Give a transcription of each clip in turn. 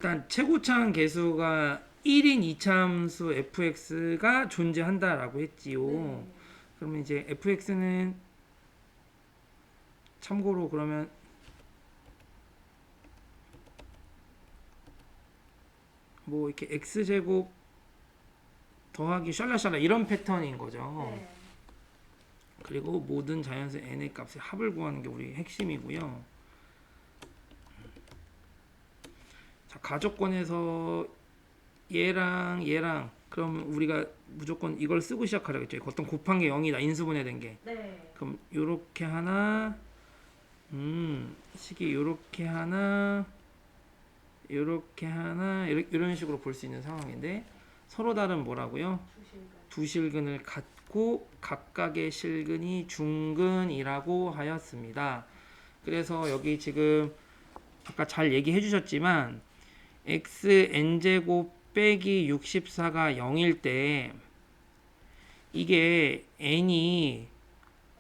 일단 최고차항 계수가 1인 이차함수 fx가 존재한다라고 했지요. 네. 그러면 이제 fx는 참고로 그러면 뭐 이렇게 x제곱 더하기 샬라샬라 이런 패턴인 거죠. 네. 그리고 모든 자연수 n의 값의 합을 구하는 게 우리 핵심이고요. 자, 가족권에서 얘랑 그러면 우리가 무조건 이걸 쓰고 시작하라겠죠. 어떤 곱한 게 0이다. 인수분해 된 게. 네. 그럼 요렇게 하나 식이 요렇게 하나 요렇게 하나 이런 식으로 볼 수 있는 상황인데 서로 다른 뭐라고요? 주실까요? 두 실근을 갖고 각각의 실근이 중근이라고 하였습니다. 그래서 여기 지금 아까 잘 얘기해 주셨지만 xn제곱 빼기 64가 0일 때 이게 n이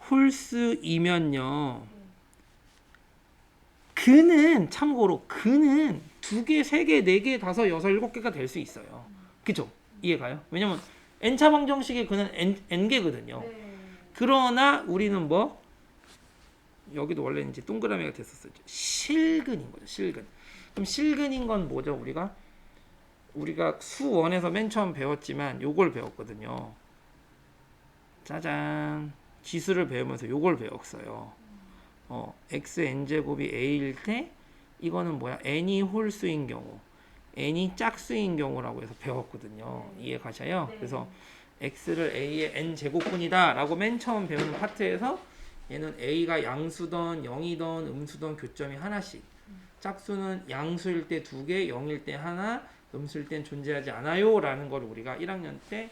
홀수이면요. 그는 참고로 그는 2개, 3개, 4개, 5, 6, 7개가 될 수 있어요. 그죠? 이해가요? 왜냐면 n차 방정식의 그는 n개거든요. 네. 그러나 우리는 뭐 여기도 원래 이제 동그라미가 됐었어요. 실근인 거죠. 실근. 그럼 실근인 건 뭐죠? 우리가 수원에서 맨 처음 배웠지만 요걸 배웠거든요. 짜잔. 지수를 배우면서 요걸 배웠어요. xn제곱이 a일 때 이거는 뭐야? n이 홀수인 경우, n이 짝수인 경우라고 해서 배웠거든요. 이해 가셔요? 네. 그래서 x를 a의 n 제곱분이다 라고 맨 처음 배우는 파트에서 얘는 a가 양수던 0이던 음수던 교점이 하나씩, 짝수는 양수일 때 2개, 0일 때 하나, 음수일 땐 존재하지 않아요 라는 걸 우리가 1학년에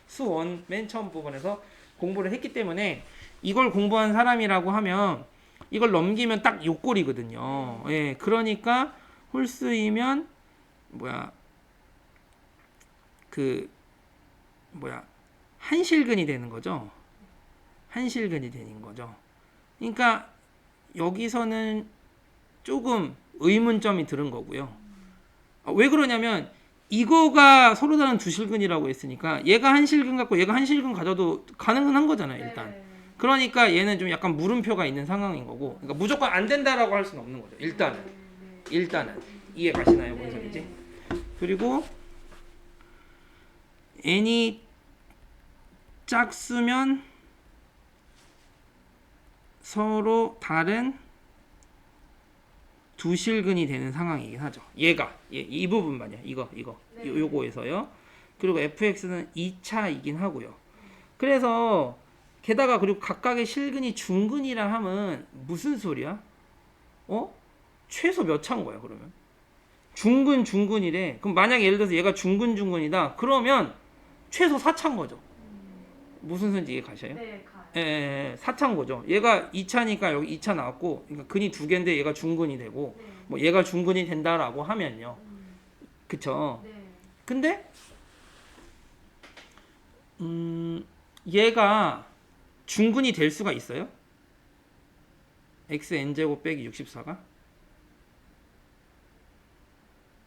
수원 맨 처음 부분에서 공부를 했기 때문에 이걸 공부한 사람이라고 하면 이걸 넘기면 딱 요 꼴이거든요. 예, 그러니까 홀수이면 한실근이 되는 거죠. 한실근이 되는 거죠. 그러니까 여기서는 조금 의문점이 들은 거고요. 왜 그러냐면 이거가 서로 다른 두 실근이라고 했으니까 얘가 한 실근 갖고 얘가 한 실근 가져도 가능은 한 거잖아요, 일단. 네. 그러니까 얘는 좀 약간 물음표가 있는 상황인 거고, 그러니까 무조건 안 된다라고 할 수는 없는 거죠. 일단은 이해 가시나요, 뭔 소리지? 그리고 n이 짝수면 서로 다른 두 실근이 되는 상황이긴 하죠. 이 부분만이야. 이거 네. 요거에서요. 그리고 fx는 2차이긴 하고요. 그래서 게다가 그리고 각각의 실근이 중근이라 하면 무슨 소리야? 최소 몇 차인 거야, 그러면? 중근이래. 그럼 만약에 예를 들어서 얘가 중근이다. 그러면 최소 4차인 거죠. 무슨 소리인지 이해 가셔요? 네. 가요. 예, 4차인 거죠. 얘가 2차니까 여기 2차 나왔고, 그러니까 근이 2개인데 얘가 중근이 되고, 네. 뭐 얘가 중근이 된다라고 하면요. 그쵸? 네. 근데 얘가 중근이 될 수가 있어요? xn제곱 빼기 64가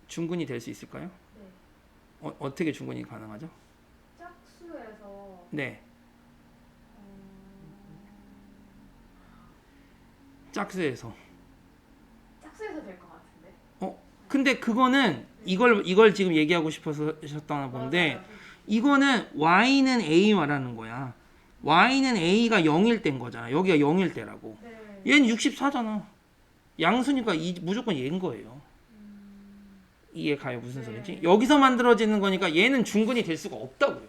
중근이 될 수 있을까요? 네. 어떻게 중근이 가능하죠? 짝수에서 네, 어... 짝수에서. 짝수에서 될 것 같은데. 근데 그거는 이걸 지금 얘기하고 싶어서 하셨다나 본데, 맞아요. 이거는 y는 a 말하는 거야. y는 a가 0일 때인 거잖아. 여기가 0일 때라고. 네. 얘는 64잖아. 양수니까 무조건 얘인 거예요. 이해 가요? 무슨 네. 소리지? 여기서 만들어지는 거니까 얘는 중근이 될 수가 없다고요.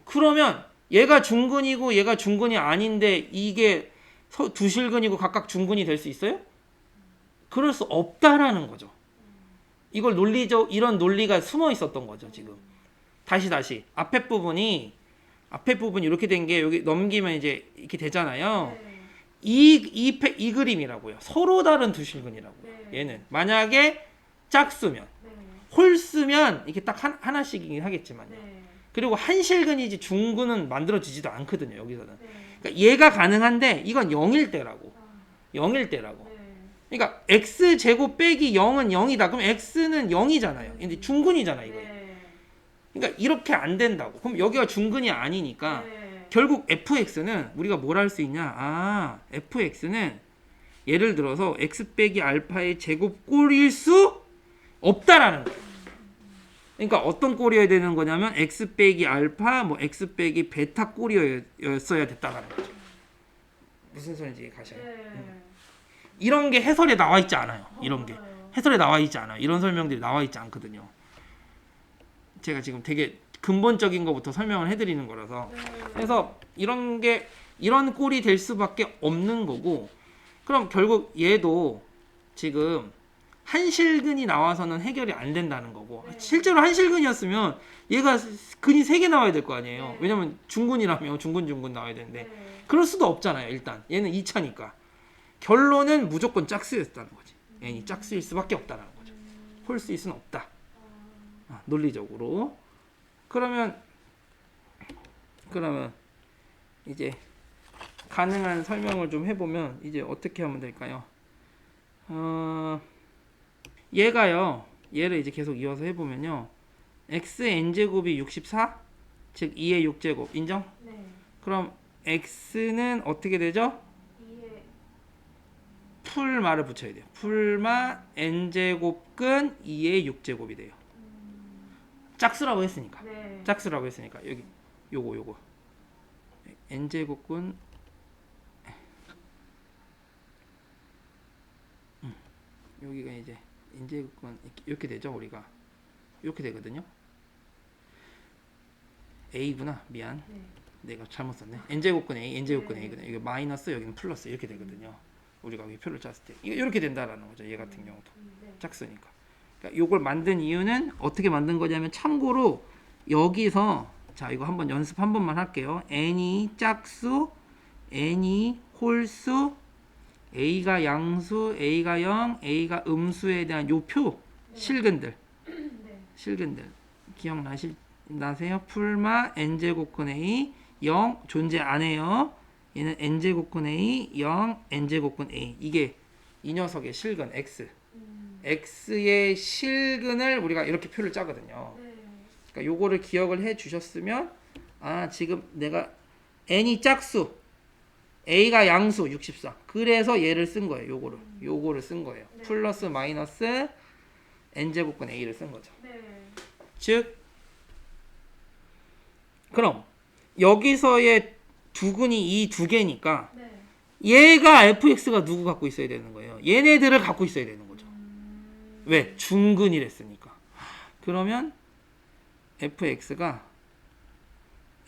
그러면 얘가 중근이고 얘가 중근이 아닌데 이게 두 실근이고 각각 중근이 될 수 있어요? 그럴 수 없다라는 거죠. 이걸 이런 논리가 숨어 있었던 거죠, 지금. 다시. 앞에 부분이 이렇게 된 게 여기 넘기면 이제 이렇게 되잖아요. 네. 이 그림이라고요. 서로 다른 두 실근이라고요. 네. 얘는. 만약에 짝수면, 네. 홀수면 이게 딱 하나씩이긴 하겠지만요. 네. 그리고 한 실근이지 중근은 만들어지지도 않거든요, 여기서는. 네. 그러니까 얘가 가능한데 이건 0일 때라고. 아, 0일 때라고. 네. 그러니까 x제곱 빼기 0은 0이다. 그럼 x는 0이잖아요. 근데 중근이잖아 이거. 네. 그러니까 이렇게 안 된다고. 그럼 여기가 중근이 아니니까 네. 결국 fx는 우리가 뭘 할 수 있냐? 아, fx는 예를 들어서 x 빼기 알파의 제곱 꼴일 수 없다라는 거예요. 그러니까 어떤 꼴이어야 되는 거냐면 x 빼기 알파, 뭐 x 빼기 베타 꼴이었어야 됐다라는 거죠. 무슨 소리인지 가셔요. 네. 이런 게 해설에 나와 있지 않아요. 이런 게 맞아요. 해설에 나와 있지 않아요. 이런 설명들이 나와 있지 않거든요. 제가 지금 되게 근본적인 것부터 설명을 해드리는 거라서. 네. 그래서 이런 게 이런 꼴이 될 수밖에 없는 거고, 그럼 결국 얘도 지금 한실근이 나와서는 해결이 안 된다는 거고, 네. 실제로 한실근이었으면 얘가 근이 3개 나와야 될 거 아니에요. 네. 왜냐면 중근이라면 중근 나와야 되는데 네. 그럴 수도 없잖아요. 일단 얘는 2차니까 결론은 무조건 짝수였다는 거지. n이 짝수일 수밖에 없다는 거죠. 홀수일 수는 없다. 논리적으로. 그러면 이제 가능한 설명을 좀 해보면 이제 어떻게 하면 될까요? 얘를 이제 계속 이어서 해보면요. xn제곱이 64? 즉 2의 6제곱 인정? 네. 그럼 x는 어떻게 되죠? 이해. 풀마를 붙여야 돼요. 풀마 n제곱근 2의 6제곱이 돼요. 짝수라고 했으니까. 네. 짝수라고 했으니까 여기 요거 n제곱근 여기가 이제 n제곱근 이렇게 되죠. 우리가 이렇게 되거든요. a구나. 미안. 네. 내가 잘못 썼네. n제곱근 a, n제곱근 네. a거든요. 이거 마이너스 여기는 플러스 이렇게 되거든요. 우리가 여기 표를 짰을 때 이렇게 된다라는 거죠. 얘 같은 경우도 네. 짝수니까. 그러니까 요걸 만든 이유는 어떻게 만든 거냐면 참고로 여기서 자 이거 한번 연습 한 번만 할게요. n이 짝수, n이 홀수, a가 양수, a가 0, a가 음수에 대한 요 표 실근들 네. 실근들 기억나세요? 풀마 n제곱근 a 0 존재 안 해요. 얘는 n제곱근 a 0 n제곱근 a 이게 이 녀석의 실근 x x의 실근을 우리가 이렇게 표를 짜거든요. 네. 그러니까 요거를 기억을 해 주셨으면 아 지금 내가 n이 짝수 a가 양수 64 그래서 얘를 쓴 거예요. 요거를 쓴 거예요. 네. 플러스 마이너스 n제곱근 a를 쓴 거죠. 네. 즉 그럼 여기서의 두근이 이 두 개니까 네. 얘가 fx가 누구 갖고 있어야 되는 거예요. 얘네들을 갖고 있어야 되는 거죠. 왜? 중근이랬으니까. 그러면 fx가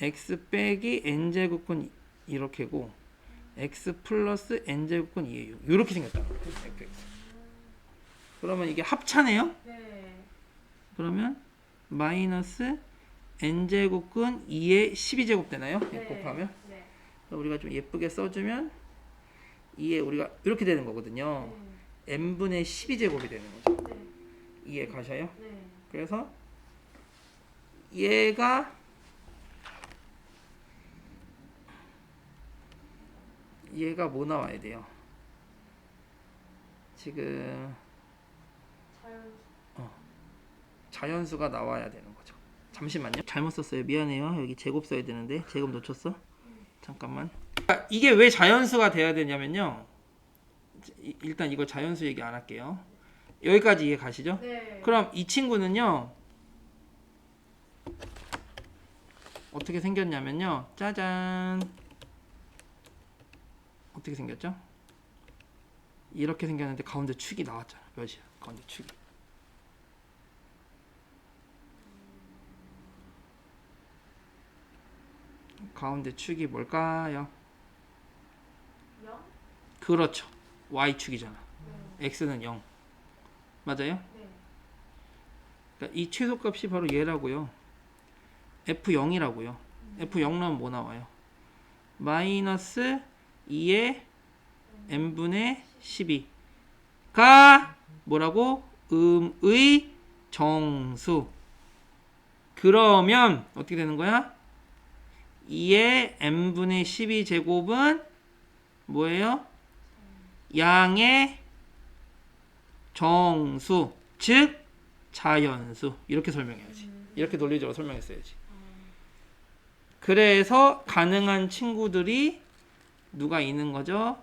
x 빼기 n제곱근 이렇게고 x 플러스 n제곱근 2의 6 이렇게 생겼다는 거예요. fx. 그러면 이게 합차네요. 네. 그러면 마이너스 n제곱근 2의 12제곱 되나요? 네. 곱하면 네. 우리가 좀 예쁘게 써주면 2에 우리가 이렇게 되는 거거든요. n분의 12제곱이 되는 거죠. 네. 이해 가셔요? 네. 그래서 얘가 뭐 나와야 돼요? 지금 자연. 자연수가 나와야 되는 거죠. 잠시만요. 잘못 썼어요. 미안해요. 여기 제곱 써야 되는데 제곱 놓쳤어. 잠깐만. 이게 왜 자연수가 돼야 되냐면요. 일단 이거 자연수 얘기 안 할게요. 여기까지 이해 가시죠? 네. 그럼 이 친구는요. 어떻게 생겼냐면요. 짜잔. 어떻게 생겼죠? 이렇게 생겼는데 가운데 축이 나왔잖아. 몇이야? 가운데 축이. 가운데 축이 뭘까요? 0? 그렇죠. y축이잖아. x는 0. 맞아요? 네. 그러니까 이 최소값이 바로 얘라고요. f0이라고요. f0 나오면 뭐 나와요? 마이너스 2의 n분의 12가 뭐라고? 음의 정수. 그러면 어떻게 되는 거야? 2의 n분의 12제곱은 뭐예요? 양의 정수, 즉 자연수. 이렇게 설명해야지. 이렇게 논리적으로 설명했어야지. 그래서 가능한 친구들이 누가 있는 거죠?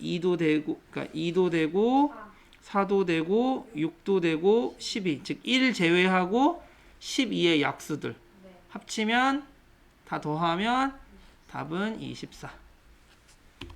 2도 되고, 그러니까 2도 되고, 4도 되고, 6도 되고, 12. 즉 1 제외하고 12의 약수들 네. 합치면 다 더하면 답은 24.